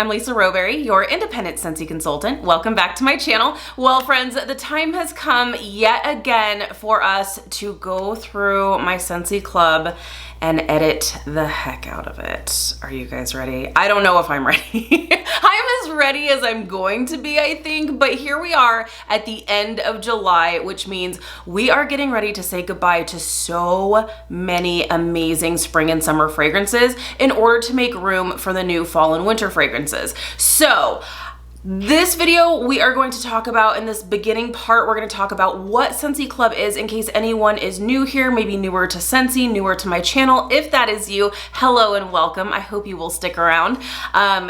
I'm Lisa Roberry, your independent Scentsy consultant. Welcome back to my channel. Well, friends, the time has come yet again for us to go through my Scentsy Club and edit the heck out of it. Are you guys ready? I don't know if I'm ready. I'm as ready as I'm going to be, I think, but here we are at the end of July, which means we are getting ready to say goodbye to so many amazing spring and summer fragrances in order to make room for the new fall and winter fragrances. So, this video we are going to talk about, in this beginning part, we're going to talk about what Scentsy Club is in case anyone is new here, maybe newer to Scentsy, newer to my channel. If that is you, hello and welcome. I hope you will stick around.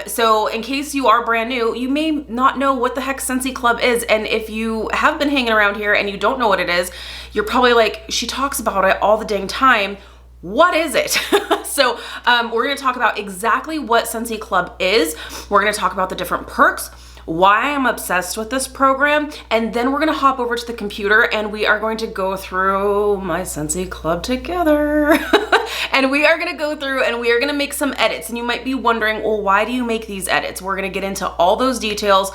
So in case you are brand new, you may not know what the heck Scentsy Club is. And if you have been hanging around here and you don't know what it is, you're probably like, she talks about it all the dang time. What is it? So we're going to talk about exactly what Scentsy Club is. We're going to talk about the different perks, why I'm obsessed with this program, and then we're going to hop over to the computer and we are going to go through my Scentsy Club together. And we are going to go through and we are going to make some edits. And you might be wondering, well, why do you make these edits? We're going to get into all those details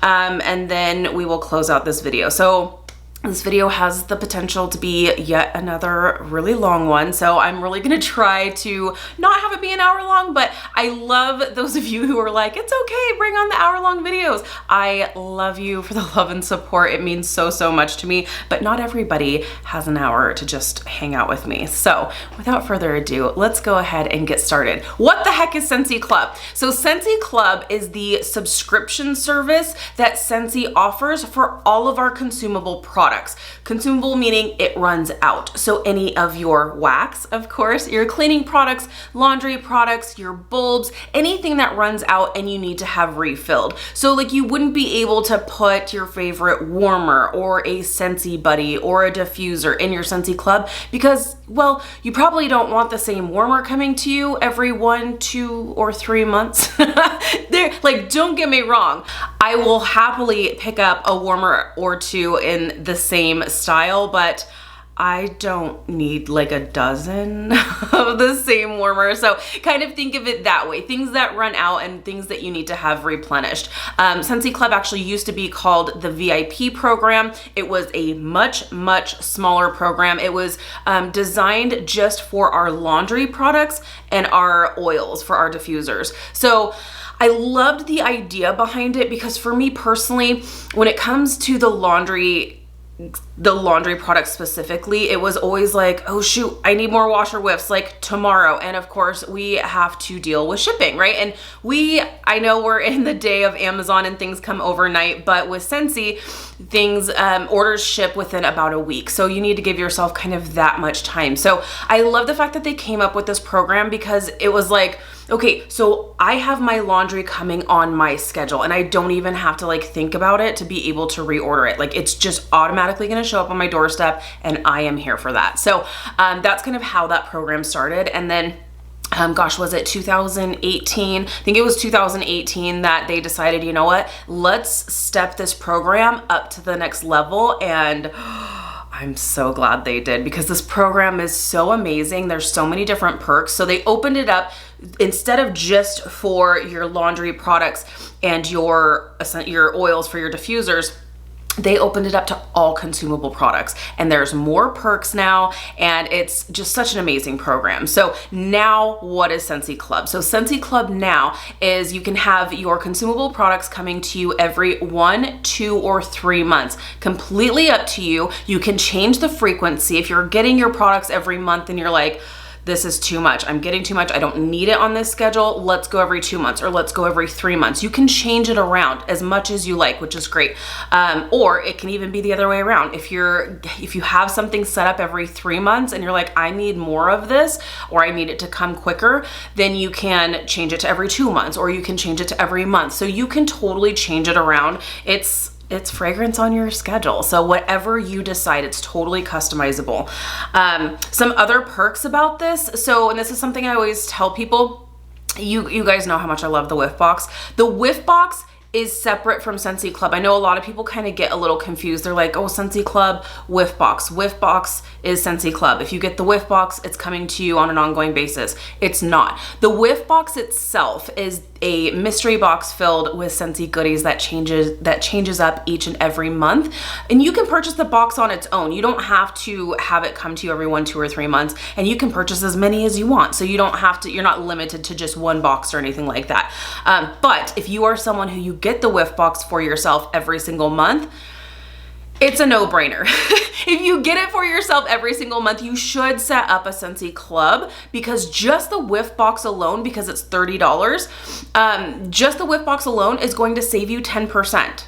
and then we will close out this video. So this video has the potential to be yet another really long one, so I'm really gonna try to not have it be an hour long, but I love those of you who are like, it's okay, bring on the hour-long videos. I love you for the love and support. It means so, so much to me, but not everybody has an hour to just hang out with me. So without further ado, let's go ahead and get started. What the heck is Scentsy Club? So Scentsy Club is the subscription service that Scentsy offers for all of our consumable products. Consumable meaning it runs out. So any of your wax, of course, your cleaning products, laundry products, your bulbs, anything that runs out and you need to have refilled. So like you wouldn't be able to put your favorite warmer or a Scentsy Buddy or a diffuser in your Scentsy Club because, well, you probably don't want the same warmer coming to you every 1, 2, or 3 months. Like, don't get me wrong. I will happily pick up a warmer or two in the same style, but I don't need like a dozen of the same warmer. So kind of think of it that way. Things that run out and things that you need to have replenished. Scentsy Club actually used to be called the VIP program. It was a much, much smaller program. It was designed just for our laundry products and our oils for our diffusers. So I loved the idea behind it because for me personally, when it comes to the laundry products specifically, it was always like, oh shoot, I need more washer whiffs like tomorrow. And of course we have to deal with shipping, right? And I know we're in the day of Amazon and things come overnight, but with Scentsy, things, orders ship within about a week. So you need to give yourself kind of that much time. So I love the fact that they came up with this program because it was like, okay, so I have my laundry coming on my schedule and I don't even have to like think about it to be able to reorder it. Like it's just automatically gonna show up on my doorstep and I am here for that. So that's kind of how that program started. And then gosh, was it 2018? I think it was 2018 that they decided, you know what, let's step this program up to the next level. And I'm so glad they did because this program is so amazing. There's so many different perks. So they opened it up instead of just for your laundry products and your oils for your diffusers. They opened it up to all consumable products and there's more perks now and it's just such an amazing program. So now what is Scentsy Club? So Scentsy Club now is you can have your consumable products coming to you every 1, 2, or 3 months. Completely up to you. You can change the frequency. If you're getting your products every month and you're like, this is too much. I'm getting too much. I don't need it on this schedule. Let's go every 2 months or let's go every 3 months. You can change it around as much as you like, which is great. Or it can even be the other way around. If you have something set up every 3 months and you're like, I need more of this or I need it to come quicker, then you can change it to every 2 months or you can change it to every month. So you can totally change it around. It's fragrance on your schedule. So whatever you decide, it's totally customizable. Some other perks about this. So, and this is something I always tell people, you guys know how much I love the Whiff Box. The Whiff Box is separate from Scentsy Club. I know a lot of people kind of get a little confused. They're like, oh, Scentsy Club, Whiff Box. Whiff Box is Scentsy Club. If you get the Whiff Box, it's coming to you on an ongoing basis. It's not. The Whiff Box itself is a mystery box filled with Scentsy goodies that changes up each and every month. And you can purchase the box on its own. You don't have to have it come to you every 1, 2, or 3 months, and you can purchase as many as you want. So you don't have to, you're not limited to just one box or anything like that. But if you are someone who you get the Whiff Box for yourself every single month, it's a no-brainer. If you get it for yourself every single month, you should set up a Scentsy Club, because just the Whiff Box alone, because it's $30, just the Whiff Box alone is going to save you 10%.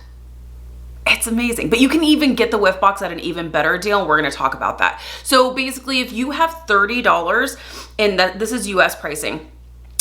It's amazing. But you can even get the Whiff Box at an even better deal. We're going to talk about that. So basically, if you have $30, and this is US pricing,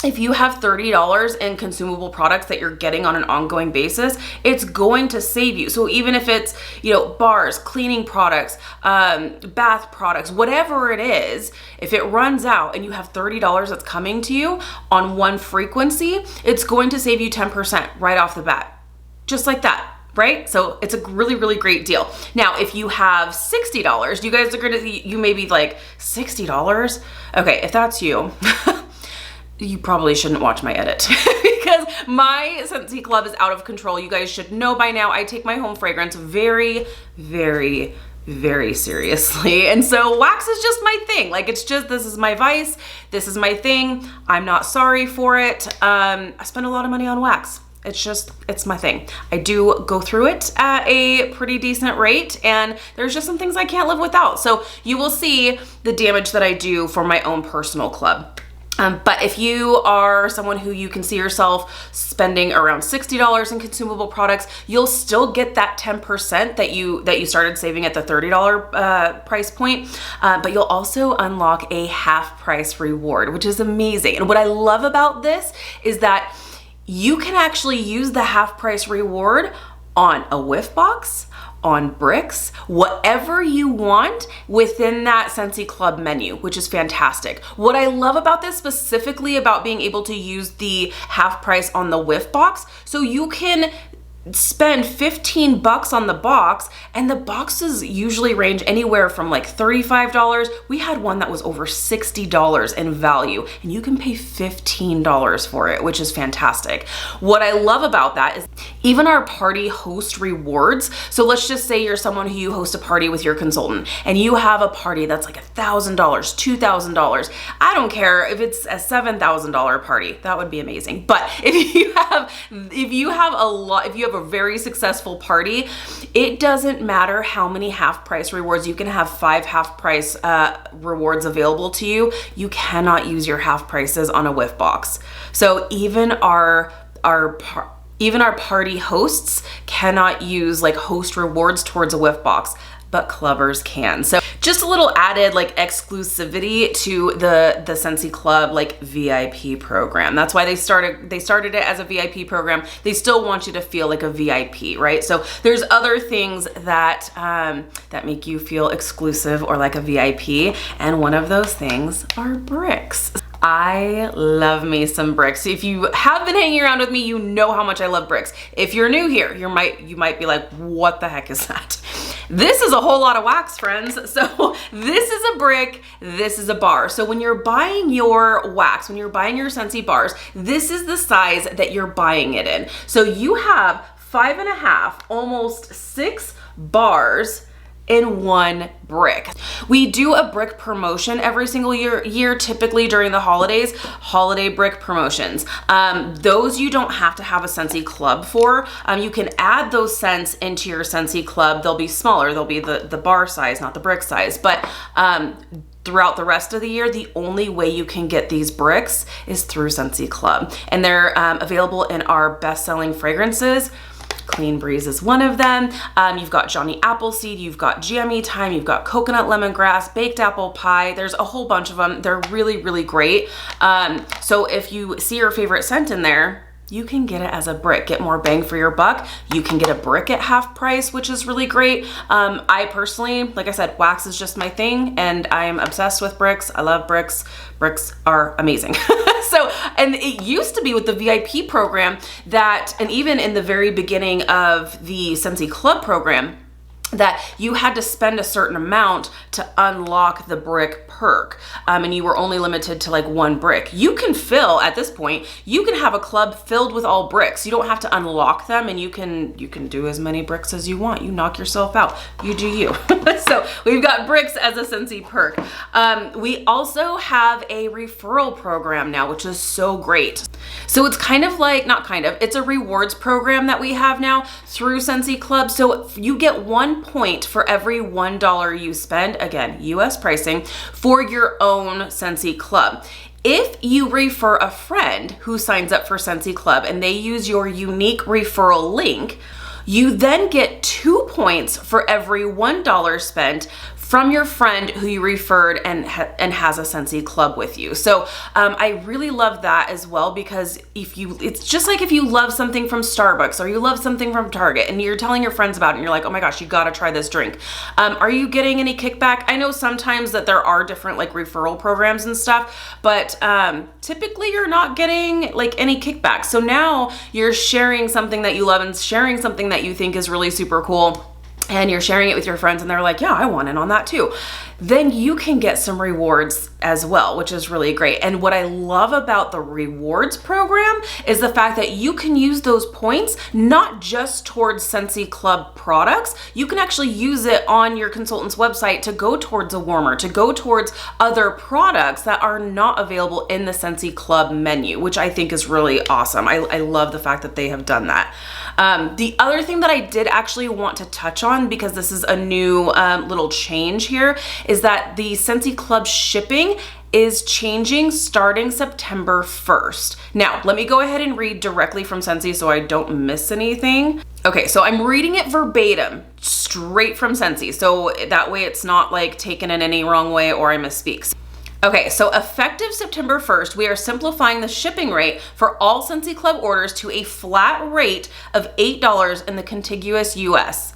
if you have $30 in consumable products that you're getting on an ongoing basis, it's going to save you. So even if it's, you know, bars, cleaning products, bath products, whatever it is, if it runs out and you have $30 that's coming to you on one frequency, it's going to save you 10% right off the bat. Just like that. Right? So it's a really, really great deal. Now, if you have $60, you guys are gonna, you may be like, $60? Okay, if that's you, you probably shouldn't watch my edit because my Scentsy Club is out of control. You guys should know by now, I take my home fragrance very, very, very seriously. And so wax is just my thing. Like, it's just, this is my vice. This is my thing. I'm not sorry for it. I spend a lot of money on wax. It's just, it's my thing. I do go through it at a pretty decent rate, and there's just some things I can't live without. So you will see the damage that I do for my own personal club. But if you are someone who you can see yourself spending around $60 in consumable products, you'll still get that 10% that you started saving at the $30 price point. But you'll also unlock a half price reward, which is amazing. And what I love about this is that you can actually use the half price reward on a Whiff Box, on bricks, whatever you want within that Scentsy Club menu, which is fantastic. What I love about this, specifically about being able to use the half price on the Whiff Box, so you can spend $15 on the box, and the boxes usually range anywhere from like $35. We had one that was over $60 in value, and you can pay $15 for it, which is fantastic. What I love about that is even our party host rewards. So let's just say you're someone who you host a party with your consultant, and you have a party that's like $1,000, $2,000. I don't care if it's a $7,000 party. That would be amazing. But if you have a very successful party, it doesn't matter how many half price rewards. You can have 5 half price rewards available to you. You cannot use your half prices on a Whiff Box. So even our party hosts cannot use like host rewards towards a Whiff Box, but clubbers can. So just a little added like exclusivity to the Scentsy Club like VIP program. That's why they started it as a VIP program. They still want you to feel like a VIP, right? So there's other things that that make you feel exclusive or like a VIP, and one of those things are bricks. I love me some bricks. If you have been hanging around with me, you know how much I love bricks. If you're new here, you might be like, what the heck is that? This is a whole lot of wax, friends. So this is a brick, this is a bar. So when you're buying your wax, when you're buying your Scentsy bars, this is the size that you're buying it in. So you have 5.5, almost 6 bars in one brick. We do a brick promotion every single year, typically during the holidays, holiday brick promotions. Those you don't have to have a Scentsy Club for. You can add those scents into your Scentsy Club. They'll be smaller, they'll be the bar size, not the brick size. But throughout the rest of the year, the only way you can get these bricks is through Scentsy Club. And they're available in our best-selling fragrances. Clean Breeze is one of them. You've got Johnny Appleseed, you've got Jammy Time, you've got Coconut Lemongrass, Baked Apple Pie. There's a whole bunch of them. They're really, really great. So if you see your favorite scent in there, you can get it as a brick, get more bang for your buck. You can get a brick at half price, which is really great. I personally, like I said, wax is just my thing, and I am obsessed with bricks. I love bricks. Bricks are amazing. So And it used to be with the VIP program that, and even in the very beginning of the Scentsy Club program, that you had to spend a certain amount to unlock the brick perk, and you were only limited to like 1 brick. You can fill, at this point, you can have a club filled with all bricks. You don't have to unlock them, and you can do as many bricks as you want. You knock yourself out. You do you. So we've got bricks as a Scentsy perk. We also have a referral program now, which is so great. So it's kind of like, not kind of, it's a rewards program that we have now through Scentsy Club. So you get 1 point for every $1 you spend, again, US pricing, for your own Scentsy Club. If you refer a friend who signs up for Scentsy Club and they use your unique referral link, you then get 2 points for every $1 spent from your friend who you referred and has a Scentsy Club with you. So I really love that as well, because it's just like if you love something from Starbucks or you love something from Target and you're telling your friends about it and you're like, oh my gosh, you gotta try this drink. Are you getting any kickback? I know sometimes that there are different like referral programs and stuff, but typically you're not getting like any kickback. So now you're sharing something that you love and sharing something that you think is really super cool, and you're sharing it with your friends and they're like, yeah, I want in on that too. Then you can get some rewards as well, which is really great. And what I love about the rewards program is the fact that you can use those points not just towards Scentsy Club products. You can actually use it on your consultant's website to go towards a warmer, to go towards other products that are not available in the Scentsy Club menu, which I think is really awesome. I love the fact that they have done that. The other thing that I did actually want to touch on, because this is a new little change here, is that the Scentsy Club shipping is changing starting September 1st. Now, let me go ahead and read directly from Scentsy so I don't miss anything. Okay, so I'm reading it verbatim, straight from Scentsy, so that way it's not like taken in any wrong way or I misspeak. Okay, so effective September 1st, we are simplifying the shipping rate for all Scentsy Club orders to a flat rate of $8 in the contiguous US.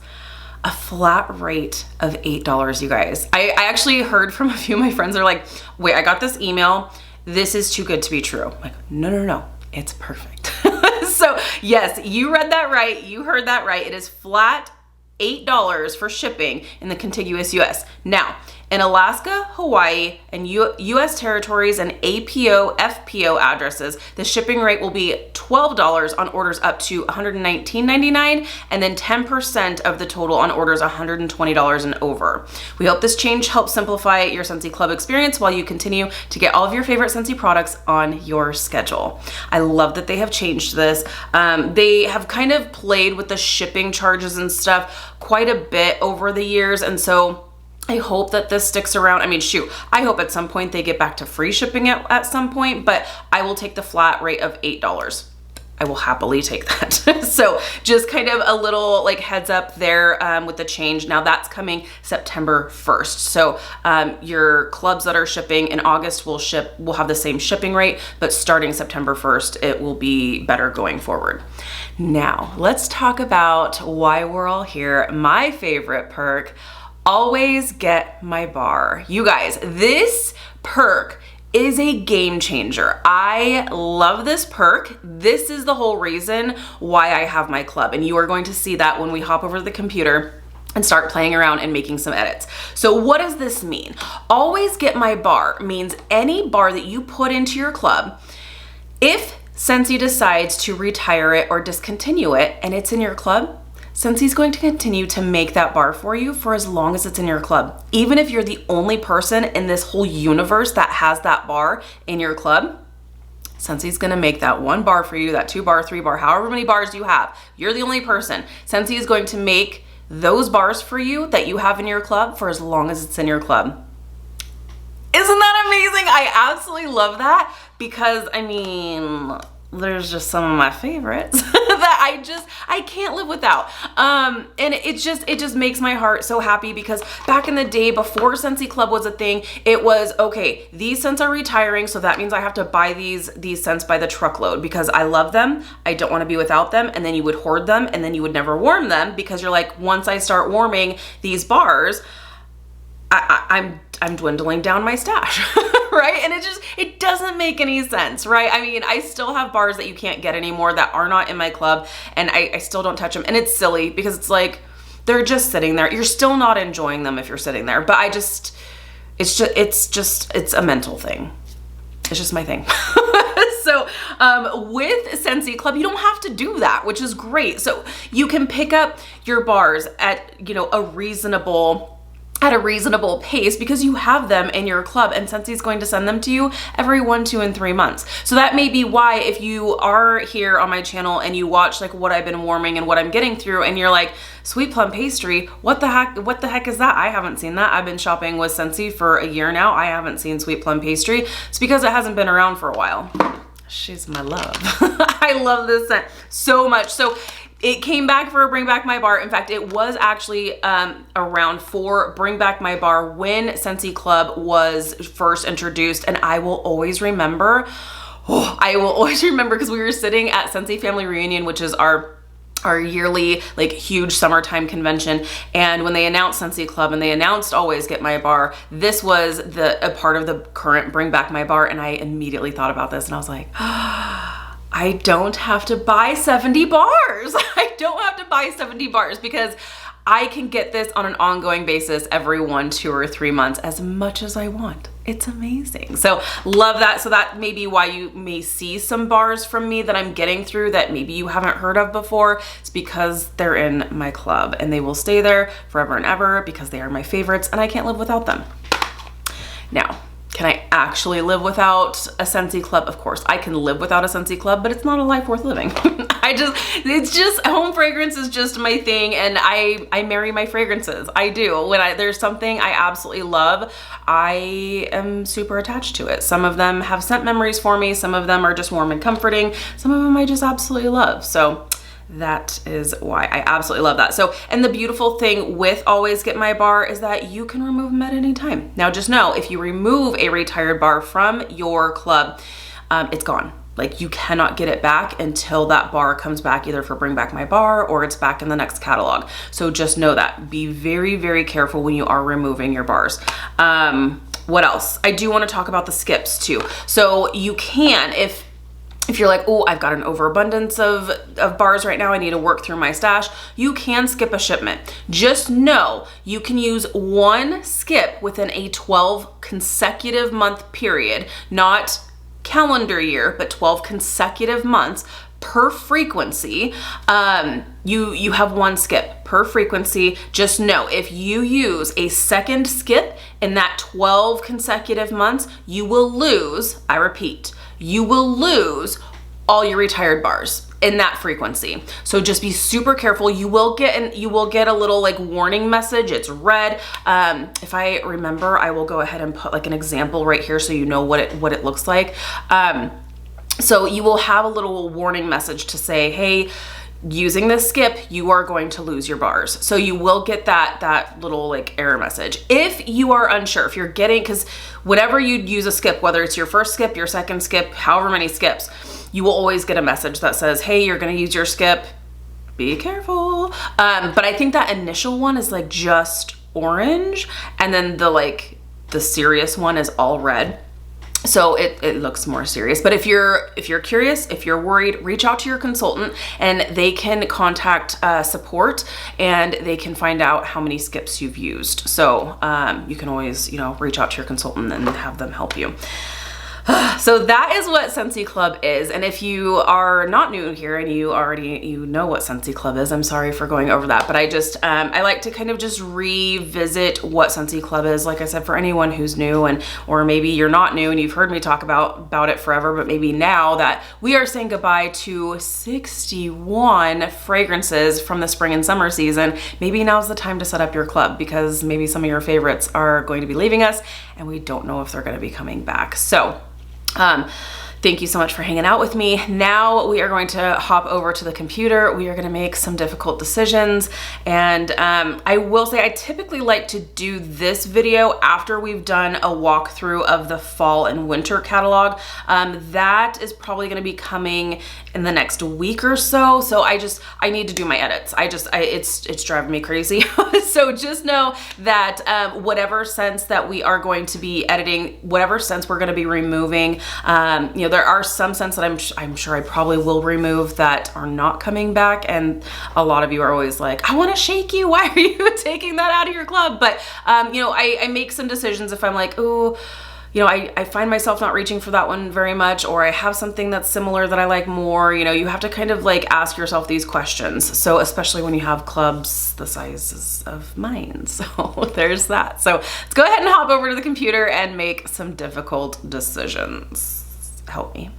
A flat rate of $8, you guys. I actually heard from a few of my friends, they're like, wait, I got this email. This is too good to be true. I'm like, no, it's perfect. So yes, you read that right. You heard that right. It is flat $8 for shipping in the contiguous US. Now, in Alaska, Hawaii, and US territories and APO, FPO addresses, the shipping rate will be $12 on orders up to $119.99, and then 10% of the total on orders $120 and over. We hope this change helps simplify your Scentsy Club experience while you continue to get all of your favorite Scentsy products on your schedule. I love that they have changed this. They have kind of played with the shipping charges and stuff quite a bit over the years, and so I hope that this sticks around. I mean, shoot, I hope at some point they get back to free shipping at some point, but I will take the flat rate of $8. I will happily take that. So just kind of a little like heads up there with the change. Now that's coming September 1st. So your clubs that are shipping in August will have the same shipping rate, but starting September 1st, it will be better going forward. Now let's talk about why we're all here. My favorite perk, always get my bar. You guys, this perk is a game changer. I love this perk. This is the whole reason why I have my club, and you are going to see that when we hop over to the computer and start playing around and making some edits. So what does this mean? Always get my bar means any bar that you put into your club, if Scentsy decides to retire it or discontinue it and it's in your club, Scentsy's going to continue to make that bar for you for as long as it's in your club. Even if you're the only person in this whole universe that has that bar in your club, Scentsy's gonna make that 1 bar for you, that 2 bar, 3 bar, however many bars you have. You're the only person. Scentsy is going to make those bars for you that you have in your club for as long as it's in your club. Isn't that amazing? I absolutely love that, because I mean, there's just some of my favorites that I can't live without. And it just makes my heart so happy, because back in the day before Scentsy Club was a thing, it was, okay, these scents are retiring, so that means I have to buy these scents by the truckload because I love them. I don't want to be without them. And then you would hoard them and then you would never warm them, because you're like, once I start warming these bars, I'm dwindling down my stash, right? And it doesn't make any sense, right? I mean, I still have bars that you can't get anymore that are not in my club, and I still don't touch them. And it's silly because it's like, they're just sitting there. You're still not enjoying them if you're sitting there. But it's a mental thing. It's just my thing. So with Scentsy Club, you don't have to do that, which is great. So you can pick up your bars at, you know, a reasonable pace because you have them in your club, and Scentsy is going to send them to you every 1, 2, and 3 months. So that may be why, if you are here on my channel and you watch like what I've been warming and what I'm getting through, and you're like, sweet plum pastry, what the heck is that? I haven't seen that. I've been shopping with Scentsy for a year now. I haven't seen sweet plum pastry. It's because it hasn't been around for a while. She's my love. I love this scent so much. So it came back for Bring Back My Bar. In fact, it was actually around for Bring Back My Bar when Scentsy Club was first introduced. And I will always remember, because we were sitting at Scentsy Family Reunion, which is our yearly like huge summertime convention, and when they announced Scentsy Club and they announced Always Get My Bar, this was a part of the current Bring Back My Bar, and I immediately thought about this and I was like, I don't have to buy 70 bars. I don't have to buy 70 bars because I can get this on an ongoing basis every 1, 2, or 3 months as much as I want. It's amazing. So love that. So that may be why you may see some bars from me that I'm getting through that maybe you haven't heard of before. It's because they're in my club, and they will stay there forever and ever because they are my favorites and I can't live without them. Now, can I actually live without a Scentsy Club? Of course, I can live without a Scentsy Club, but it's not a life worth living. It's just, home fragrance is just my thing, and I marry my fragrances. I do. When there's something I absolutely love, I am super attached to it. Some of them have scent memories for me. Some of them are just warm and comforting. Some of them I just absolutely love. So that is why I absolutely love that. So, and the beautiful thing with Always Get My Bar is that you can remove them at any time. Now just know, if you remove a retired bar from your club, it's gone. Like, you cannot get it back until that bar comes back, either for Bring Back My Bar or it's back in the next catalog. So just know that. Be very, very careful when you are removing your bars. What else? I do want to talk about the skips too. So you can, if you're like, oh, I've got an overabundance of bars right now, I need to work through my stash, you can skip a shipment. Just know you can use one skip within a 12 consecutive month period, not calendar year, but 12 consecutive months per frequency. You have one skip per frequency. Just know, if you use a second skip in that 12 consecutive months, you will lose, I repeat, you will lose all your retired bars in that frequency. So just be super careful. You will get a little like warning message. It's red. If I remember, I will go ahead and put like an example right here so you know what it looks like. So you will have a little warning message to say, hey, using this skip, you are going to lose your bars. So you will get that little like error message. If you are unsure, if you're getting, because whenever you use a skip, whether it's your first skip, your second skip, however many skips, you will always get a message that says, hey, you're going to use your skip. Be careful. But I think that initial one is like just orange, and then the serious one is all red. So it looks more serious. But if you're curious, if you're worried, reach out to your consultant and they can contact support and they can find out how many skips you've used. So you can always, reach out to your consultant and have them help you. So that is what Scentsy Club is. And if you are not new here and you know what Scentsy Club is, I'm sorry for going over that, but I like to kind of just revisit what Scentsy Club is. Like I said, for anyone who's new, or maybe you're not new and you've heard me talk about it forever, but maybe now that we are saying goodbye to 61 fragrances from the spring and summer season, maybe now's the time to set up your club, because maybe some of your favorites are going to be leaving us and we don't know if they're going to be coming back. So Thank you so much for hanging out with me. Now we are going to hop over to the computer. We are going to make some difficult decisions. And I will say I typically like to do this video after we've done a walkthrough of the fall and winter catalog. That is probably going to be coming in the next week or so. So I need to do my edits. It's driving me crazy. So just know that whatever scents that we are going to be editing, whatever scents we're going to be removing, you know, there are some scents that I'm sure I probably will remove that are not coming back. And a lot of you are always like, I want to shake you. Why are you taking that out of your club? But, you know, I make some decisions if I'm like, oh, you know, I find myself not reaching for that one very much, or I have something that's similar that I like more. You know, you have to kind of like ask yourself these questions. So especially when you have clubs the sizes of mine. So there's that. So let's go ahead and hop over to the computer and make some difficult decisions. Help me.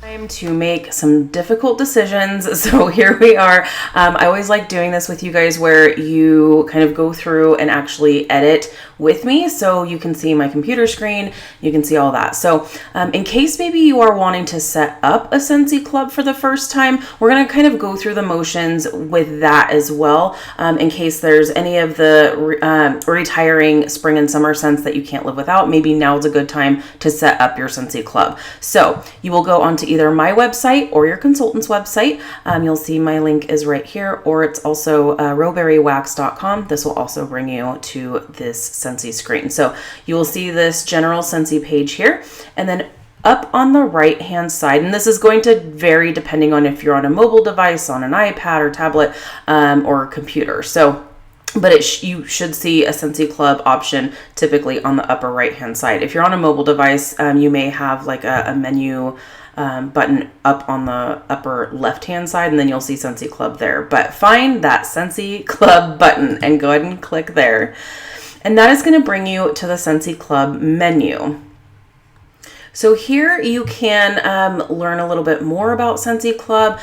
Time to make some difficult decisions. So here we are. I always like doing this with you guys where you kind of go through and actually edit with me so you can see my computer screen, you can see all that. So in case maybe you are wanting to set up a Scentsy Club for the first time, we're going to kind of go through the motions with that as well, in case there's any of the retiring spring and summer scents that you can't live without. Maybe now's a good time to set up your Scentsy Club. So you will go onto either my website or your consultant's website. You'll see my link is right here, or it's also rowberrywax.com. This will also bring you to this Scentsy screen. So you will see this general Scentsy page here, and then up on the right hand side, and this is going to vary depending on if you're on a mobile device, on an iPad or tablet, or computer. So but you should see a Scentsy Club option typically on the upper right hand side. If you're on a mobile device, you may have like a menu button up on the upper left hand side, and then you'll see Scentsy Club there. But find that Scentsy Club button and go ahead and click there. And that is going to bring you to the Scentsy Club menu. So here you can learn a little bit more about Scentsy Club,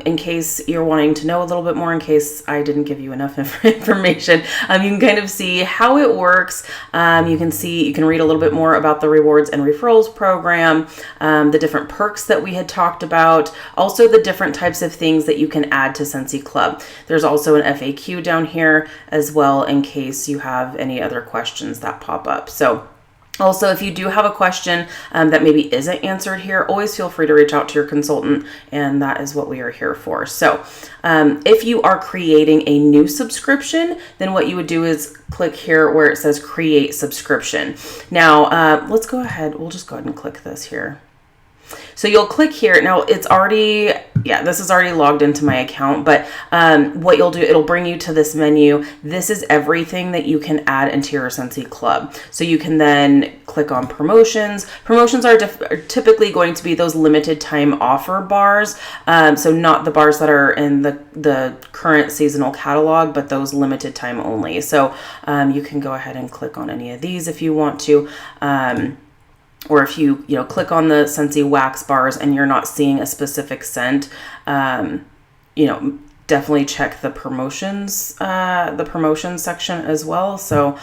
in case you're wanting to know a little bit more, in case I didn't give you enough information. You can kind of see how it works. You can read a little bit more about the rewards and referrals program, the different perks that we had talked about, also the different types of things that you can add to Scentsy Club. There's also an FAQ down here as well in case you have any other questions that pop up. So also, if you do have a question that maybe isn't answered here, always feel free to reach out to your consultant, and that is what we are here for. So if you are creating a new subscription, then what you would do is click here where it says create subscription. Now, let's go ahead. We'll just go ahead and click this here. So you'll click here. Now it's already, this is already logged into my account, but what you'll do, it'll bring you to this menu. This is everything that you can add into your Scentsy Club. So you can then click on promotions. Promotions are typically going to be those limited time offer bars. So not the bars that are in the current seasonal catalog, but those limited time only. So you can go ahead and click on any of these if you want to. Or if you click on the Scentsy wax bars and you're not seeing a specific scent, definitely check the promotions section as well. So,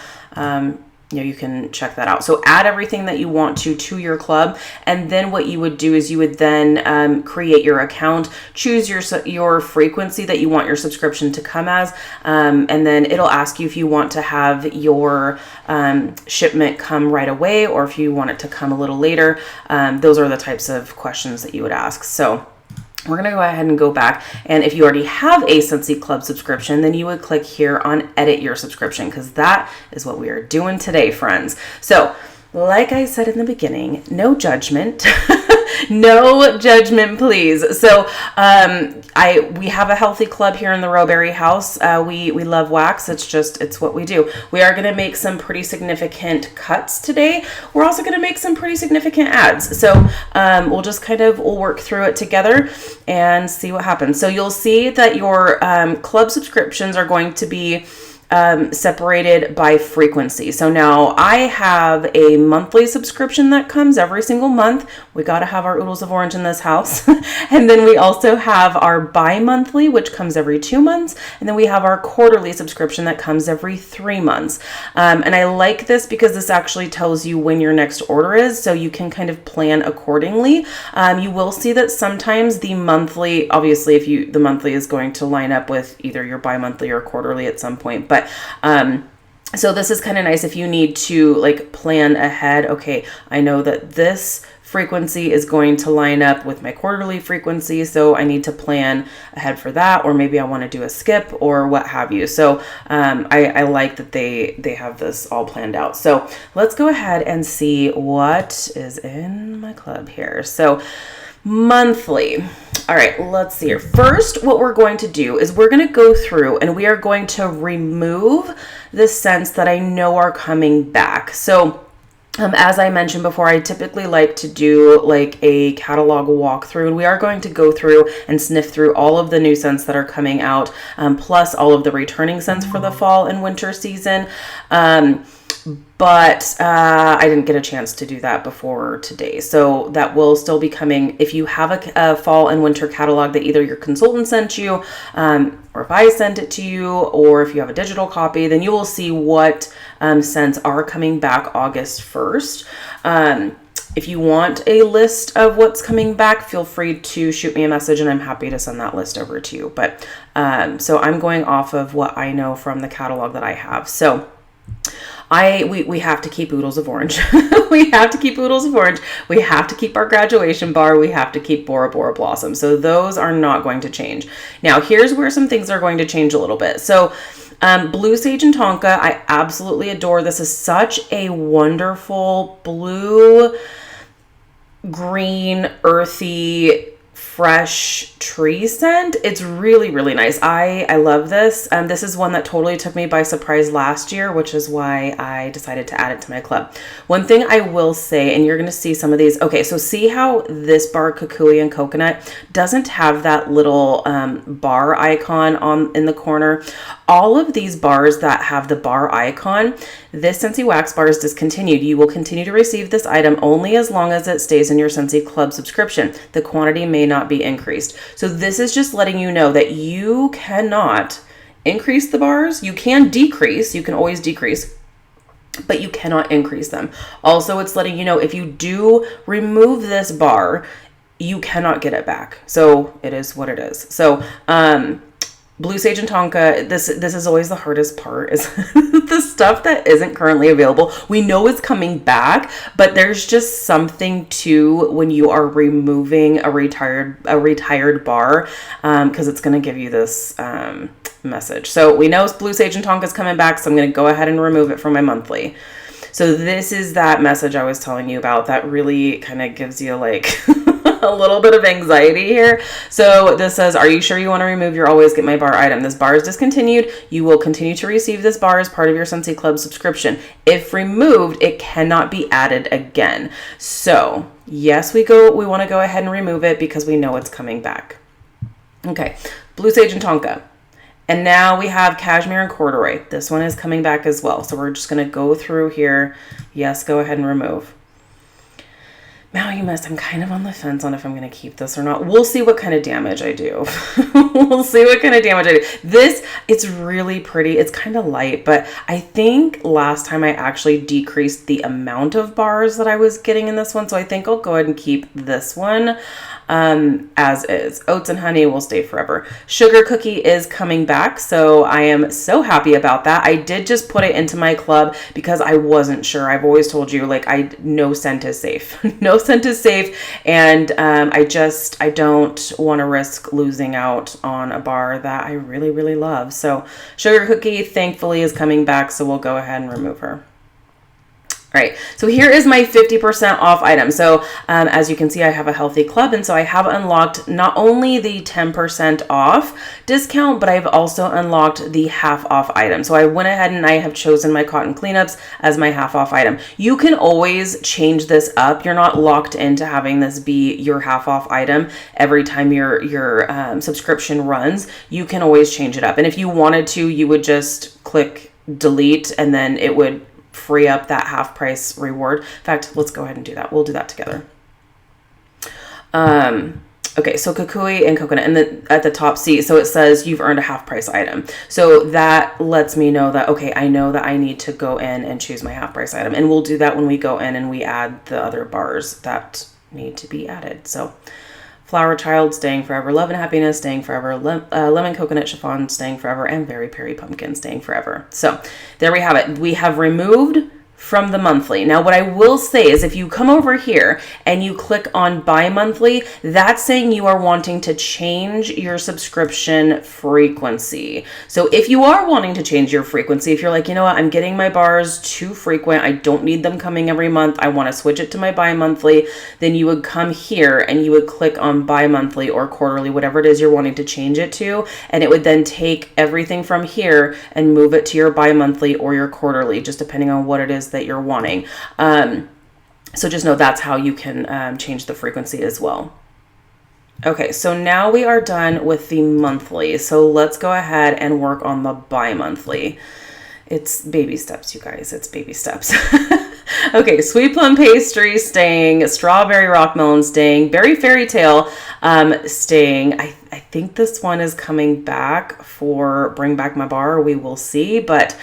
you can check that out. So add everything that you want to your club. And then what you would do is you would then create your account, choose your frequency that you want your subscription to come as. And then it'll ask you if you want to have your shipment come right away, or if you want it to come a little later. Those are the types of questions that you would ask. So we're going to go ahead and go back. And if you already have a Scentsy Club subscription, then you would click here on edit your subscription, because that is what we are doing today, friends. So like I said in the beginning, no judgment. No judgment, please. So we have a healthy club here in the Rowberry house. We love wax. It's what we do. We are going to make some pretty significant cuts today. We're also going to make some pretty significant ads. So we'll work through it together and see what happens. So you'll see that your club subscriptions are going to be separated by frequency. So now I have a monthly subscription that comes every single month. We got to have our oodles of orange in this house. And then we also have our bi-monthly, which comes every 2 months. And then we have our quarterly subscription that comes every 3 months. And I like this because this actually tells you when your next order is, so you can kind of plan accordingly. You will see that sometimes the monthly, obviously if the monthly is going to line up with either your bi-monthly or quarterly at some point, but so this is kind of nice if you need to like plan ahead. Okay, I know that this frequency is going to line up with my quarterly frequency, so I need to plan ahead for that, or maybe I want to do a skip or what have you. So I like that they have this all planned out. So let's go ahead and see what is in my club here. So monthly. All right, let's see here. First, what we're going to do is we're going to go through and we are going to remove the scents that I know are coming back. So as I mentioned before, I typically like to do like a catalog walkthrough, and we are going to go through and sniff through all of the new scents that are coming out, plus all of the returning scents for the fall and winter season. But I didn't get a chance to do that before today. So that will still be coming. If you have a fall and winter catalog that either your consultant sent you, or if I sent it to you, or if you have a digital copy, then you will see what scents are coming back August 1st. If you want a list of what's coming back, feel free to shoot me a message and I'm happy to send that list over to you. But so I'm going off of what I know from the catalog that I have. So we have to keep oodles of orange. We have to keep oodles of orange. We have to keep our graduation bar. We have to keep Bora Bora Blossom. So those are not going to change. Now, here's where some things are going to change a little bit. So Blue Sage and Tonka, I absolutely adore. This is such a wonderful blue, green, earthy, fresh tree scent. It's really, really nice. I love this. This is one that totally took me by surprise last year, which is why I decided to add it to my club. One thing I will say, and you're going to see some of these. Okay, so see how this bar, Kukui and Coconut, doesn't have that little bar icon in the corner. All of these bars that have the bar icon, this Scentsy Wax bar is discontinued. You will continue to receive this item only as long as it stays in your Scentsy Club subscription. The quantity may not be increased. So this is just letting you know that you cannot increase the bars. You can decrease. You can always decrease, but you cannot increase them. Also, it's letting you know if you do remove this bar, you cannot get it back. So it is what it is. So, Blue Sage and Tonka, this is always the hardest part, is the stuff that isn't currently available. We know it's coming back, but there's just something to when you are removing a retired bar, because it's going to give you this message. So we know Blue Sage and Tonka is coming back, so I'm going to go ahead and remove it from my monthly. So this is that message I was telling you about that really kind of gives you like a little bit of anxiety here. So this says, are you sure you want to remove your Always Get My Bar item? This bar is discontinued. You will continue to receive this bar as part of your Scentsy Club subscription. If removed, it cannot be added again. So yes, we want to go ahead and remove it because we know it's coming back. Okay, Blue Sage and Tonka. And now we have Cashmere and Corduroy. This one is coming back as well. So we're just going to go through here. Yes, go ahead and remove. Now you must, I'm kind of on the fence on if I'm going to keep this or not. We'll see what kind of damage I do. We'll see what kind of damage I do. This, it's really pretty. It's kind of light, but I think last time I actually decreased the amount of bars that I was getting in this one. So I think I'll go ahead and keep this one as is. Oats and Honey will stay forever. Sugar Cookie is coming back, so I am so happy about that. I did just put it into my club because I wasn't sure. I've always told you, like, no scent is safe. No scent is safe, and I don't want to risk losing out on a bar that I really, really love. So Sugar Cookie, thankfully, is coming back, so we'll go ahead and remove her. All right, so here is my 50% off item. So as you can see, I have a healthy club, and so I have unlocked not only the 10% off discount, but I've also unlocked the half off item. So I went ahead and I have chosen my cotton cleanups as my half off item. You can always change this up. You're not locked into having this be your half off item every time your subscription runs. You can always change it up. And if you wanted to, you would just click delete, and then it would free up that half price reward. In fact, let's go ahead and do that. We'll do that together. Okay, so kukui and coconut, and then at the top, see, so it says you've earned a half price item. So that lets me know that, okay, I know that I need to go in and choose my half price item. And we'll do that when we go in and we add the other bars that need to be added. So Flower Child, staying forever. Love and Happiness, staying forever. Lemon Coconut Chiffon, staying forever. And Very Peri Pumpkin, staying forever. So there we have it. We have removed from the monthly. Now, what I will say is if you come over here and you click on bi-monthly, that's saying you are wanting to change your subscription frequency. So if you are wanting to change your frequency, if you're like, you know what, I'm getting my bars too frequent, I don't need them coming every month, I want to switch it to my bi-monthly, then you would come here and you would click on bi-monthly or quarterly, whatever it is you're wanting to change it to, and it would then take everything from here and move it to your bi-monthly or your quarterly, just depending on what it is that you're wanting. So just know that's how you can change the frequency as well. Okay, so now we are done with the monthly. So let's go ahead and work on the bi-monthly. It's baby steps, you guys. It's baby steps. Okay, Sweet Plum Pastry staying, Strawberry Rock Melon staying, Berry Fairy Tale staying. I think this one is coming back for Bring Back My Bar. We will see, but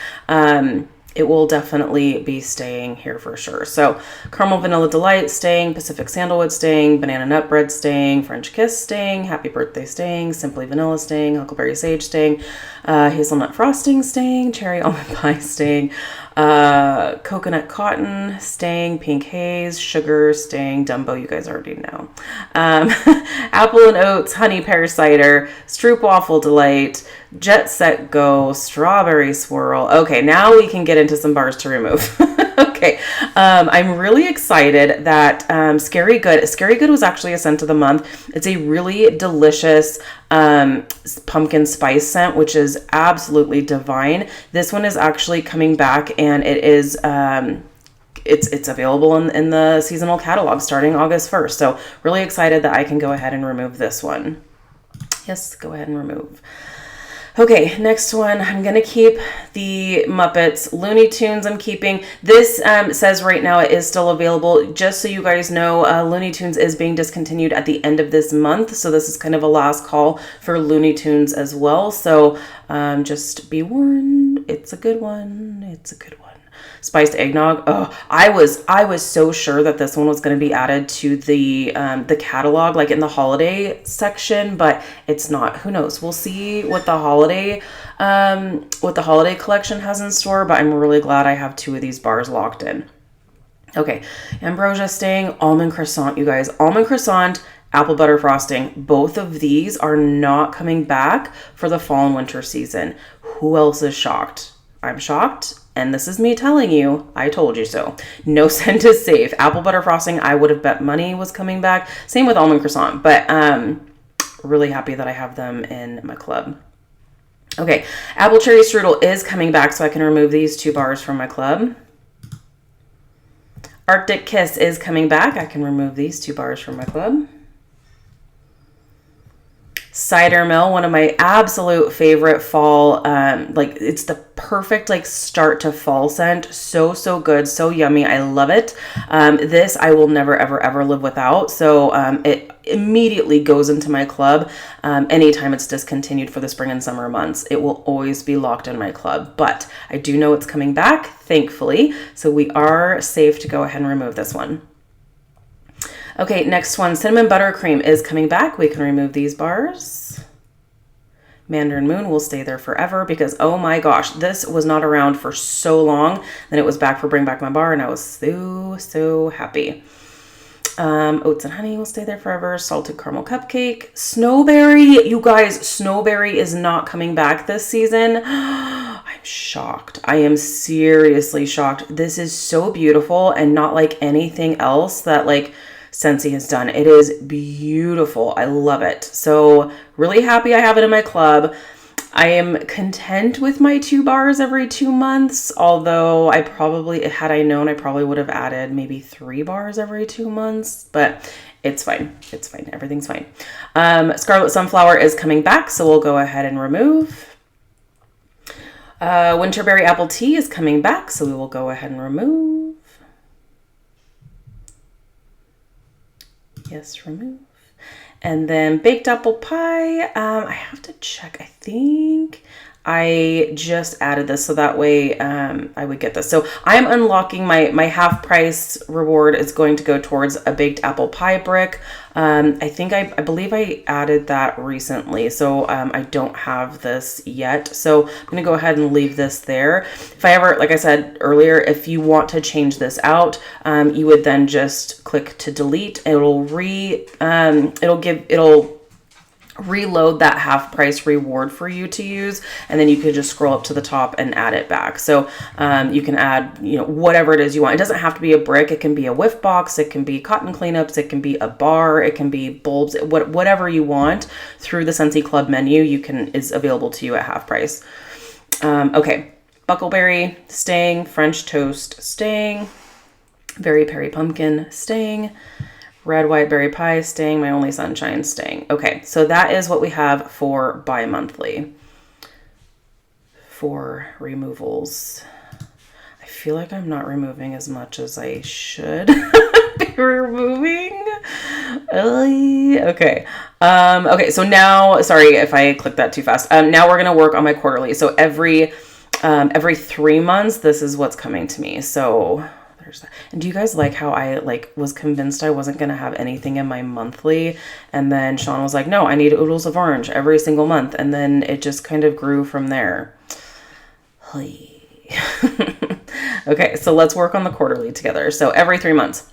it will definitely be staying here for sure. So Caramel Vanilla Delight staying, Pacific Sandalwood staying, Banana Nut Bread staying, French Kiss staying, Happy Birthday staying, Simply Vanilla staying, Huckleberry Sage staying, Hazelnut Frosting staying, Cherry Almond Pie staying, Coconut Cotton staying, Pink Haze, Sugar staying, Dumbo, you guys already know. Apple and Oats, Honey Pear Cider, Stroop Waffle Delight, Jet Set Go, Strawberry Swirl. Okay, now we can get into some bars to remove. Okay, I'm really excited that Scary Good was actually a scent of the month. It's a really delicious pumpkin spice scent, which is absolutely divine. This one is actually coming back, and it is it's available in the seasonal catalog starting August 1st. So really excited that I can go ahead and remove this one. Yes, go ahead and remove. Okay, next one, I'm going to keep the Muppets. Looney Tunes I'm keeping. This says right now it is still available. Just so you guys know, Looney Tunes is being discontinued at the end of this month. So this is kind of a last call for Looney Tunes as well. So just be warned, it's a good one. It's a good one. Spiced eggnog. Oh, I was so sure that this one was going to be added to the catalog, like in the holiday section, but it's not. Who knows? We'll see what the holiday collection has in store. But I'm really glad I have two of these bars locked in. Okay, Ambrosia staying, almond croissant, you guys. Almond croissant, apple butter frosting. Both of these are not coming back for the fall and winter season. Who else is shocked? I'm shocked. And this is me telling you, I told you so. No scent is safe. Apple butter frosting, I would have bet money was coming back. Same with almond croissant, but really happy that I have them in my club. Okay, apple cherry strudel is coming back, so I can remove these two bars from my club. Arctic Kiss is coming back. I can remove these two bars from my club. Cider Mill, one of my absolute favorite fall, like it's the perfect like start to fall scent. So good, so yummy. I love it. This I will never ever live without. So it immediately goes into my club. Anytime it's discontinued for the spring and summer months, it will always be locked in my club. But I do know it's coming back, thankfully. So we are safe to go ahead and remove this one. Okay, next one, Cinnamon Buttercream is coming back. We can remove these bars. Mandarin Moon will stay there forever because, oh my gosh, this was not around for so long. Then it was back for Bring Back My Bar, and I was so happy. Oats and Honey will stay there forever. Salted Caramel Cupcake. Snowberry, you guys, Snowberry is not coming back this season. I'm shocked. I am seriously shocked. This is so beautiful and not like anything else that like Scentsy has done. It is beautiful. I love it. So really happy I have it in my club. I am content with my 2 bars every 2 months, although I probably, had I known, I probably would have added maybe 3 bars every 2 months, but it's fine. It's fine. Everything's fine. Scarlet Sunflower is coming back, so we'll go ahead and remove. Winterberry Apple Tea is coming back, so we will go ahead and remove. Yes, remove. And then Baked Apple Pie, I have to check. I think I just added this so that way I would get this. So I'm unlocking my half price reward is going to go towards a Baked Apple Pie brick. I believe I added that recently, so I don't have this yet. So I'm going to go ahead and leave this there. If I ever, like I said earlier, if you want to change this out, you would then just click to delete. It'll reload that half price reward for you to use, and then you could just scroll up to the top and add it back. So you can add, whatever it is you want. It doesn't have to be a brick. It can be a whiff box. It can be cotton cleanups. It can be a bar. It can be bulbs. Whatever you want through the Scentsy Club menu, is available to you at half price. Okay, Buckleberry staying, French Toast staying, Berry Peri Pumpkin staying, Red White Berry Pie staying, My Only Sunshine staying. Okay, so that is what we have for bi-monthly. For removals. I feel like I'm not removing as much as I should be removing. Okay. Okay, so now, sorry if I clicked that too fast. Now we're gonna work on my quarterly. So every 3 months, this is what's coming to me. So there's that. And do you guys like how I was convinced I wasn't going to have anything in my monthly, and then Shawn was like, no, I need oodles of orange every single month, and then it just kind of grew from there. Okay, so let's work on the quarterly together. So every 3 months.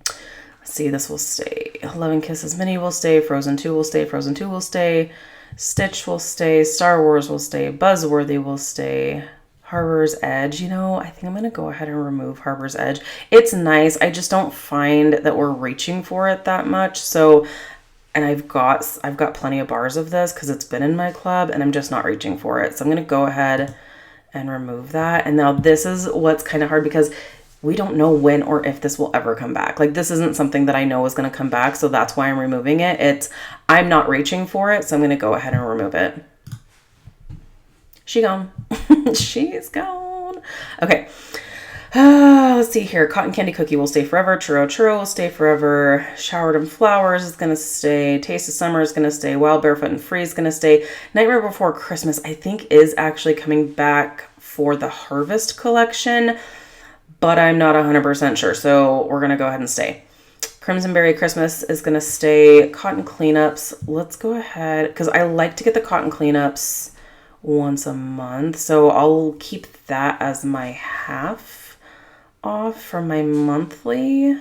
Let's see, this will stay. 11 Kisses Mini will stay, Frozen 2 will stay, Frozen 2 will stay, Stitch will stay, Star Wars will stay, Buzzworthy will stay, Harbor's Edge. I think I'm going to go ahead and remove Harbor's Edge. It's nice. I just don't find that we're reaching for it that much. So, and I've got plenty of bars of this because it's been in my club and I'm just not reaching for it. So I'm going to go ahead and remove that. And now this is what's kind of hard because we don't know when or if this will ever come back. This isn't something that I know is going to come back. So that's why I'm removing it. I'm not reaching for it. So I'm going to go ahead and remove it. She gone. She's gone. Okay. Let's see here. Cotton Candy Cookie will stay forever. Churro Churro will stay forever. Showered in Flowers is going to stay. Taste of Summer is going to stay. Wild Barefoot and Free is going to stay. Nightmare Before Christmas, I think, is actually coming back for the Harvest collection, but I'm not 100% sure. So we're going to go ahead and stay. Crimson Berry Christmas is going to stay. Cotton Cleanups. Let's go ahead, because I like to get the Cotton Cleanups once a month, so I'll keep that as my half off from my monthly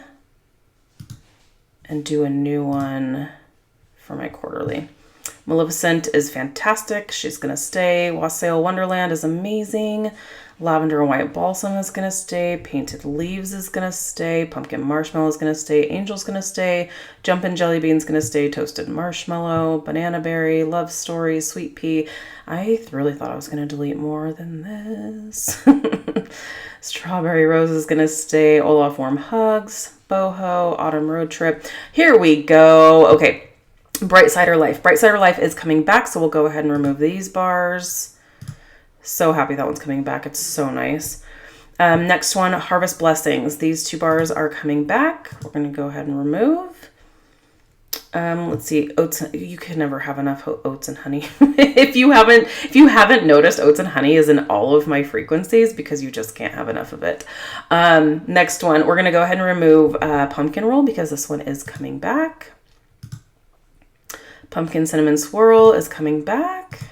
and do a new one for my quarterly. Maleficent is fantastic. She's gonna stay. Wassail Wonderland is amazing. Lavender and White Balsam is gonna stay. Painted Leaves is gonna stay. Pumpkin Marshmallow is gonna stay. Angel's gonna stay. Jumpin' Jelly Bean's gonna stay. Toasted Marshmallow, Banana Berry, Love Story, Sweet Pea. I really thought I was gonna delete more than this. Strawberry Rose is gonna stay. Olaf Warm Hugs, Boho, Autumn Road Trip. Here we go. Okay, Bright Cider Life. Bright Cider Life is coming back, so we'll go ahead and remove these bars. So happy that one's coming back. It's so nice. Next one, Harvest Blessings. These 2 bars are coming back. We're going to go ahead and remove. Let's see, oats. You can never have enough oats and honey. If you haven't noticed, oats and honey is in all of my frequencies because you just can't have enough of it. Next one, we're going to go ahead and remove Pumpkin Roll because this one is coming back. Pumpkin Cinnamon Swirl is coming back.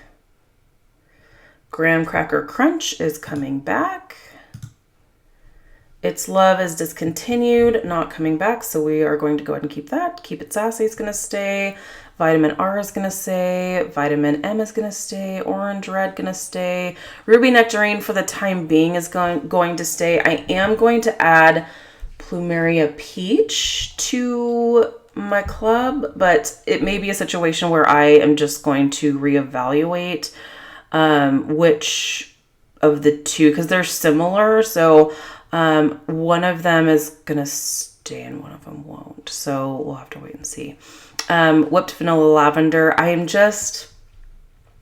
Graham Cracker Crunch is coming back. It's Love is discontinued, not coming back, so we are going to go ahead and keep that. Keep It Sassy is going to stay. Vitamin R is going to stay. Vitamin M is going to stay. Orange Red going to stay. Ruby Nectarine for the time being is going to stay. I am going to add Plumeria Peach to my club, but it may be a situation where I am just going to reevaluate which of the two, because they're similar. So one of them is going to stay and one of them won't. So we'll have to wait and see. Whipped Vanilla Lavender.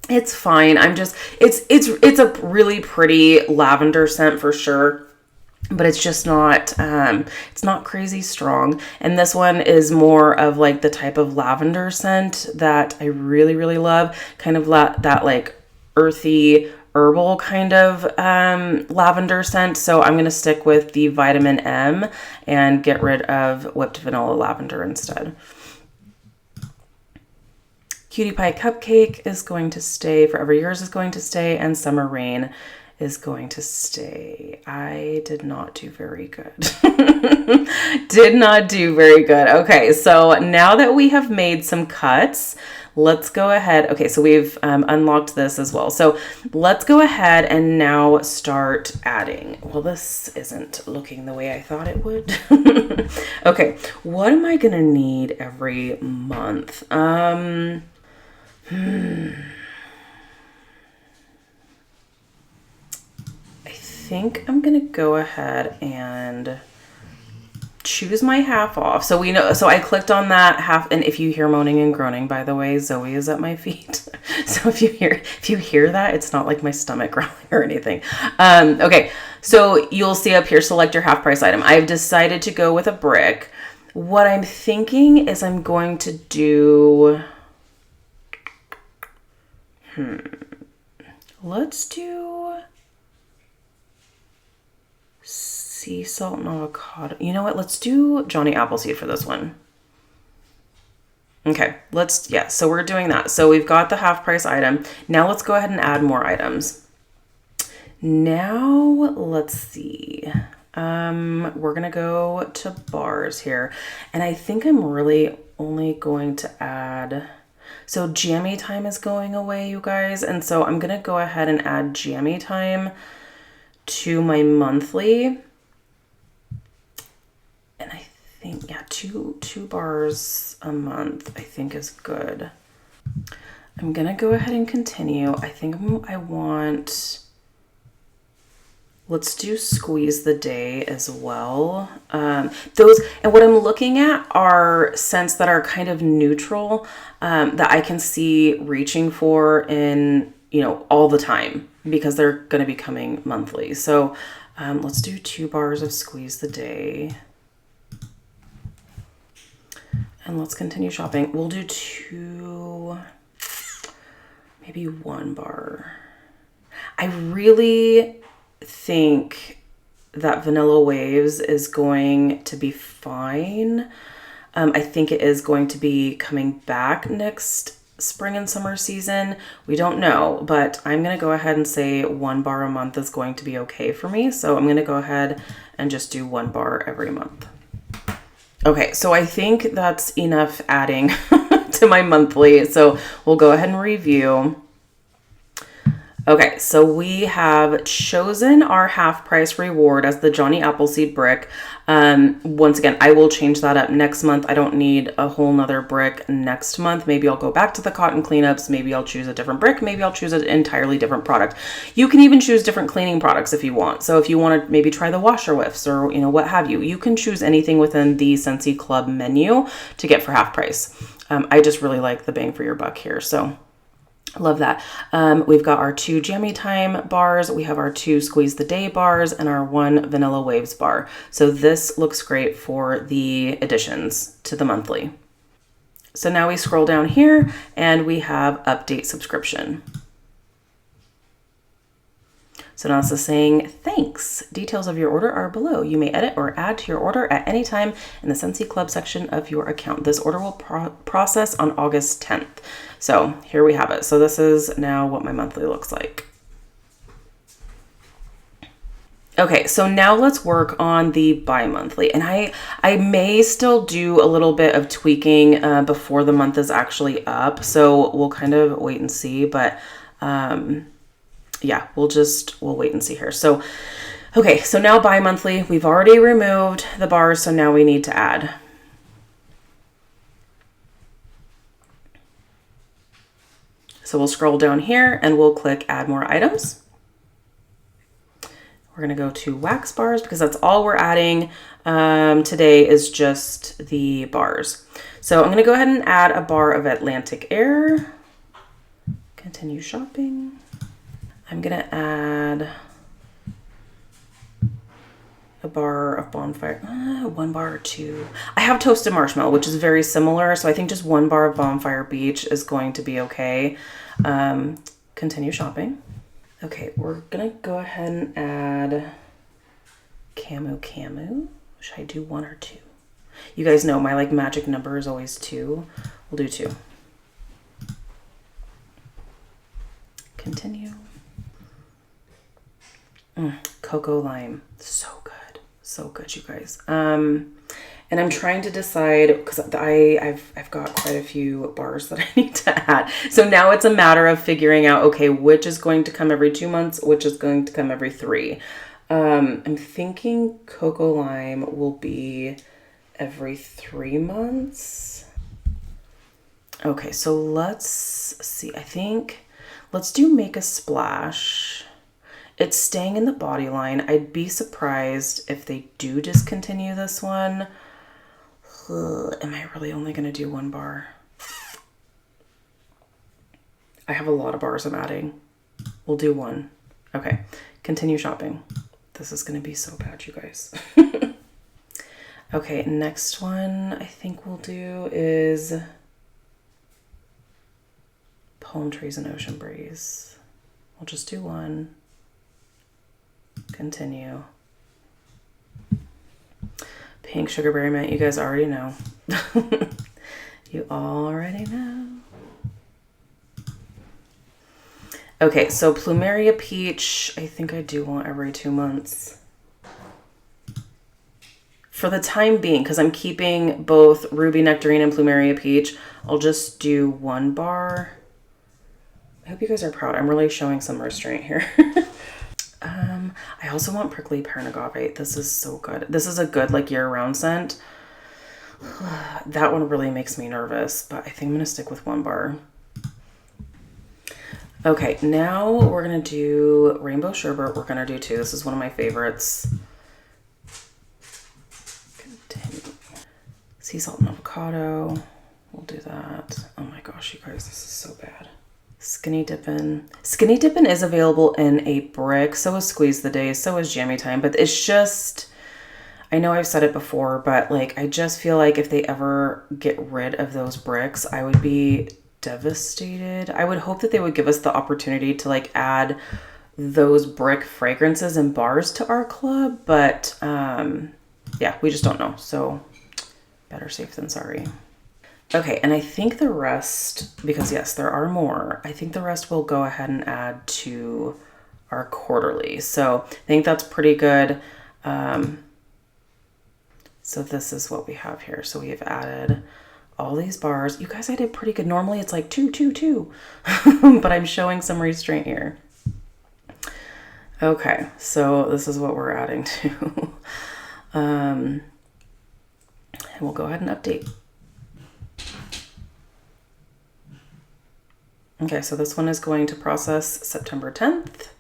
It's fine. It's a really pretty lavender scent for sure, but it's just not, it's not crazy strong. And this one is more of like the type of lavender scent that I really, really love. Kind of that like earthy, herbal kind of lavender scent. So I'm going to stick with the Vitamin M and get rid of Whipped Vanilla Lavender instead. Cutie Pie Cupcake is going to stay. Forever Yours is going to stay. And Summer Rain is going to stay. I did not do very good. Did not do very good. Okay, so now that we have made some cuts, let's go ahead. Okay, so we've unlocked this as well. So let's go ahead and now start adding. Well, this isn't looking the way I thought it would. Okay, what am I gonna need every month? I think I'm gonna go ahead and choose my half off. So we know, so I clicked on that half, and if you hear moaning and groaning, by the way, Zoe is at my feet. So if you hear that, it's not like my stomach growling or anything. Okay, so you'll see up here, select your half price item. I've decided to go with a brick. What I'm thinking is I'm going to do, let's do sea salt and avocado. You know what? Let's do Johnny Appleseed for this one. Okay, so we're doing that. So we've got the half price item. Now let's go ahead and add more items. Now let's see. We're gonna go to bars here. And I think I'm really only going to add, so Jammy Time is going away, you guys. And so I'm gonna go ahead and add Jammy Time to my monthly. And I think, yeah, two bars a month I think is good. I'm gonna go ahead and continue. I think let's do Squeeze the Day as well. Those, and what I'm looking at are scents that are kind of neutral, that I can see reaching for in, all the time, because they're going to be coming monthly. So let's do 2 bars of Squeeze the Day. And let's continue shopping. We'll do 2, maybe 1 bar. I really think that Vanilla Waves is going to be fine. I think it is going to be coming back next spring and summer season. We don't know, but I'm going to go ahead and say 1 bar a month is going to be okay for me. So I'm going to go ahead and just do 1 bar every month. Okay, so I think that's enough adding to my monthly. So we'll go ahead and review. Okay, so we have chosen our half price reward as the Johnny Appleseed brick. Once again, I will change that up next month. I don't need a whole nother brick next month. Maybe I'll go back to the cotton cleanups. Maybe I'll choose a different brick. Maybe I'll choose an entirely different product. You can even choose different cleaning products if you want. So if you want to maybe try the washer whiffs or, what have you, you can choose anything within the Scentsy Club menu to get for half price. I just really like the bang for your buck here. So love that. We've got our 2 Jammy Time bars. We have our 2 Squeeze the Day bars and our 1 Vanilla Waves bar. So this looks great for the additions to the monthly. So now we scroll down here and we have update subscription. So now it's saying, thanks. Details of your order are below. You may edit or add to your order at any time in the Scentsy Club section of your account. This order will process on August 10th. So here we have it. So this is now what my monthly looks like. Okay, so now let's work on the bi-monthly. And I may still do a little bit of tweaking before the month is actually up. So we'll kind of wait and see. But yeah, we'll wait and see here. So, okay, so now bi-monthly. We've already removed the bars, so now we need to add. So we'll scroll down here and we'll click add more items. We're going to go to wax bars because that's all we're adding today is just the bars. So I'm going to go ahead and add a bar of Atlantic Air. Continue shopping. I'm going to add a bar of Bonfire, 1 bar or 2. I have Toasted Marshmallow, which is very similar. So I think just 1 bar of Bonfire Beach is going to be okay. Continue shopping. Okay, we're gonna go ahead and add Camu. Should I do 1 or 2? You guys know my like magic number is always 2. We'll do 2. Continue. Cocoa Lime, so good, you guys. And I'm trying to decide because I've got quite a few bars that I need to add. So now it's a matter of figuring out, okay, which is going to come every 2 months, which is going to come every 3. I'm thinking Cocoa Lime will be every 3 months. Okay, so let's see. I think let's do Make a Splash. It's staying in the body line. I'd be surprised if they do discontinue this one. Am I really only going to do 1 bar? I have a lot of bars I'm adding. We'll do 1. Okay, continue shopping. This is going to be so bad, you guys. Okay, next one I think we'll do is Palm Trees and Ocean Breeze. We'll just do 1. Continue. Pink Sugarberry Mint, you guys already know. You already know. Okay, so Plumeria Peach, I think I do want every 2 months. For the time being, because I'm keeping both Ruby Nectarine and Plumeria Peach, I'll just do 1 bar. I hope you guys are proud. I'm really showing some restraint here. I also want Prickly Pear and Agave. This is so good. This is a good like year-round scent. That one really makes me nervous, but I think I'm going to stick with 1 bar. Okay, now we're going to do Rainbow Sherbet. We're going to do 2. This is one of my favorites. Continue. Sea Salt and Avocado. We'll do that. Oh my gosh, you guys, this is so bad. Skinny Dippin'. Skinny Dippin' is available in a brick. So is Squeeze the Day. So is Jammy Time. But it's just, I know I've said it before, but like, I just feel like if they ever get rid of those bricks, I would be devastated. I would hope that they would give us the opportunity to like add those brick fragrances and bars to our club. But yeah, we just don't know. So better safe than sorry. Okay, and I think the rest, because yes, there are more, I think the rest will go ahead and add to our quarterly. So I think that's pretty good. So this is what we have here. So we have added all these bars. You guys, I did pretty good. Normally it's like 2, 2, 2, but I'm showing some restraint here. Okay, so this is what we're adding to. And we'll go ahead and update. Okay, so this one is going to process September 10th.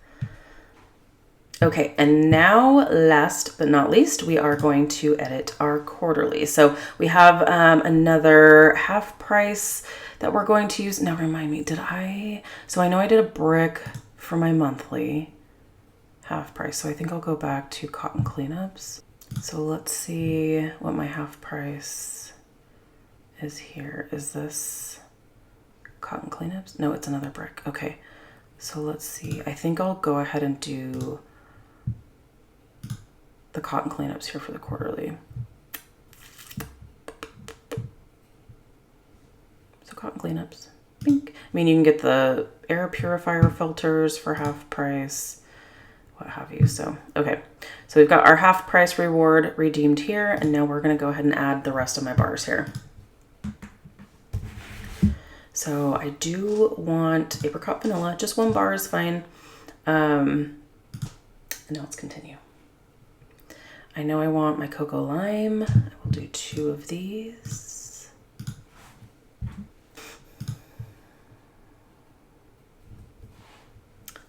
Okay, and now last but not least, we are going to edit our quarterly. So we have another half price that we're going to use. Now remind me, so I know I did a brick for my monthly half price. So I think I'll go back to cotton cleanups. So let's see what my half price is here. Is this cotton cleanups? No, it's another brick. Okay, so let's see. I think I'll go ahead and do the cotton cleanups here for the quarterly. So cotton cleanups. Bink. I mean, you can get the air purifier filters for half price. what have you. So, okay. So we've got our half price reward redeemed here. And now we're going to go ahead and add the rest of my bars here. So I do want apricot vanilla. Just 1 bar is fine. And now let's continue. I know I want my cocoa lime. I will do 2 of these.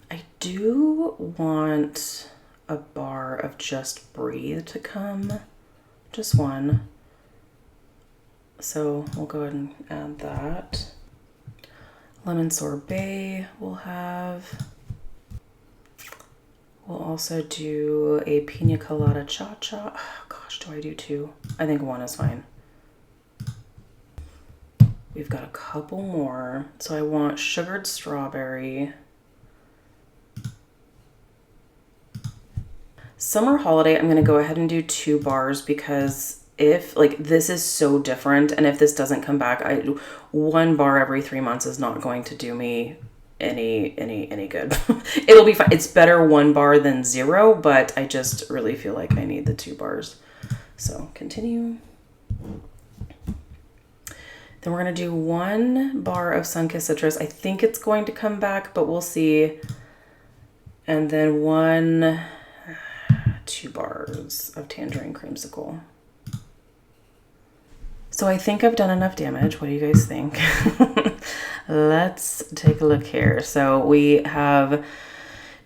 I do want a bar of Just Breathe to come. Just 1. So we'll go ahead and add that. Lemon sorbet we'll have. We'll also do a pina colada cha-cha. Oh, gosh, do I do 2? I think 1 is fine. We've got a couple more. So I want sugared strawberry. Summer holiday, I'm gonna go ahead and do 2 bars because if, like, this is so different, and if this doesn't come back, 1 bar every 3 months is not going to do me any good. It'll be fine. It's better 1 bar than 0, but I just really feel like I need the 2 bars. So continue. Then we're gonna do 1 bar of Sunkissed Citrus. I think it's going to come back, but we'll see. And then 2 bars of Tangerine Creamsicle. So I think I've done enough damage. What do you guys think? Let's take a look here. So we have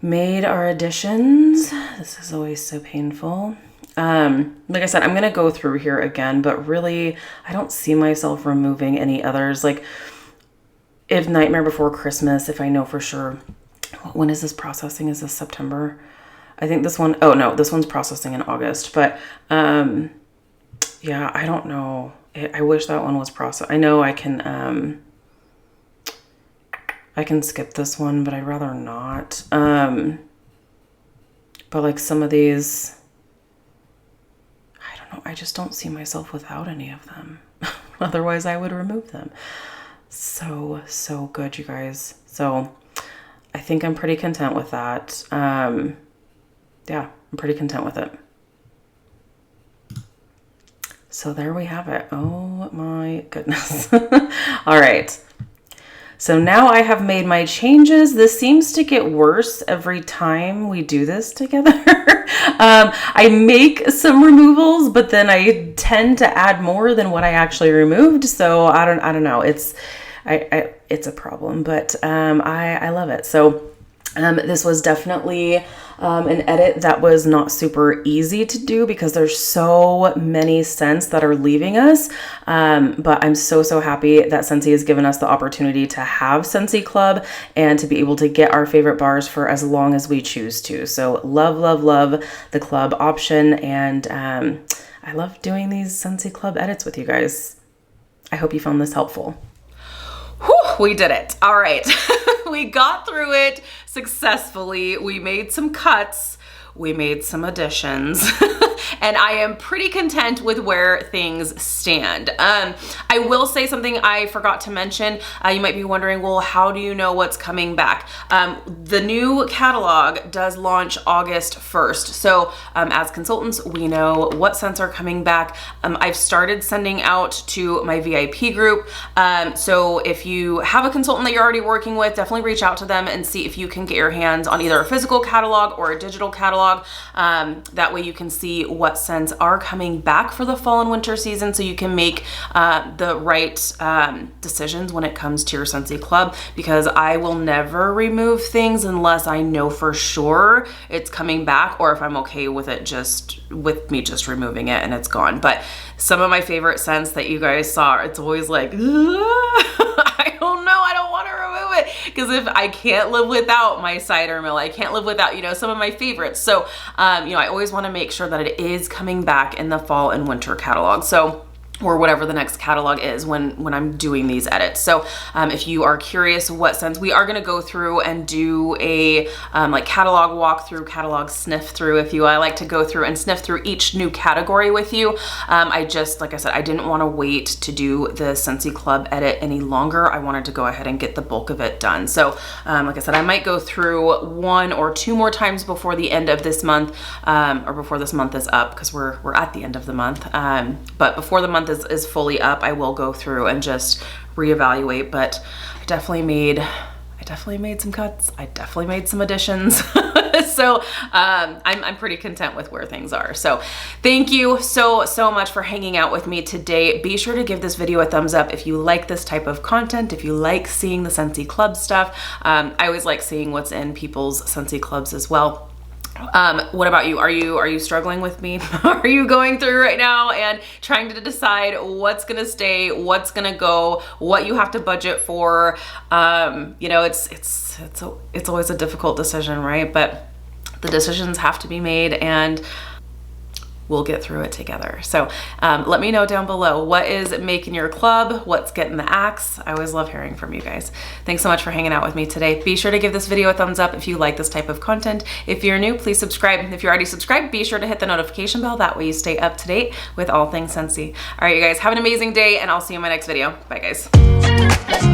made our additions. This is always so painful. Like I said, I'm going to go through here again, but really I don't see myself removing any others. Like if Nightmare Before Christmas, if I know for sure, when is this processing? Is this September? I think this one, oh no, this one's processing in August, but, yeah, I don't know. I wish that one was processed. I know I can skip this one, but I'd rather not. But like some of these, I don't know. I just don't see myself without any of them. Otherwise I would remove them. So good, you guys. So I think I'm pretty content with that. Yeah, I'm pretty content with it. So there we have it. Oh my goodness. All right. So now I have made my changes. This seems to get worse every time we do this together. I make some removals, but then I tend to add more than what I actually removed. So I don't know. It's a problem, but I love it. So this was definitely an edit that was not super easy to do because there's so many scents that are leaving us. But I'm so happy that Scentsy has given us the opportunity to have Scentsy Club and to be able to get our favorite bars for as long as we choose to. So love the club option. And I love doing these Scentsy Club edits with you guys. I hope you found this helpful. Whew, we did it. All right. We got through it successfully. We made some cuts. We made some additions. And I am pretty content with where things stand. I will say something I forgot to mention. You might be wondering, well, how do you know what's coming back? The new catalog does launch August 1st. So as consultants, we know what scents are coming back. I've started sending out to my VIP group. So if you have a consultant that you're already working with, definitely reach out to them and see if you can get your hands on either a physical catalog or a digital catalog. That way you can see what scents are coming back for the fall and winter season, so you can make the right decisions when it comes to your Scentsy Club, because I will never remove things unless I know for sure it's coming back, or if I'm okay with it just removing it and it's gone. But some of my favorite scents that you guys saw, it's always like, I don't know, I don't want to remove it, because if I can't live without my cider mill, I can't live without, some of my favorites. So, I always want to make sure that it is coming back in the fall and winter catalog. So or whatever the next catalog is when I'm doing these edits. So if you are curious what scents, we are gonna go through and do a like catalog walkthrough, catalog sniff through, if you will. I like to go through and sniff through each new category with you. I just, like I said, I didn't wanna wait to do the Scentsy Club edit any longer. I wanted to go ahead and get the bulk of it done. So like I said, I might go through 1 or 2 more times before the end of this month, or before this month is up, because we're at the end of the month. But before the month is fully up, I will go through and just reevaluate. But I definitely made some cuts. I definitely made some additions. So I'm pretty content with where things are. So thank you so much for hanging out with me today. Be sure to give this video a thumbs up if you like this type of content, if you like seeing the Scentsy Club stuff. I always like seeing what's in people's Scentsy Clubs as well. What about you? Are you struggling with me? Are you going through right now and trying to decide what's gonna stay, what's gonna go, what you have to budget for? You know, it's always a difficult decision, right? But the decisions have to be made, and we'll get through it together. So let me know down below, what is making your club? What's getting the axe? I always love hearing from you guys. Thanks so much for hanging out with me today. Be sure to give this video a thumbs up if you like this type of content. If you're new, please subscribe. If you're already subscribed, be sure to hit the notification bell. That way you stay up to date with all things Scentsy. All right, you guys, have an amazing day, and I'll see you in my next video. Bye, guys.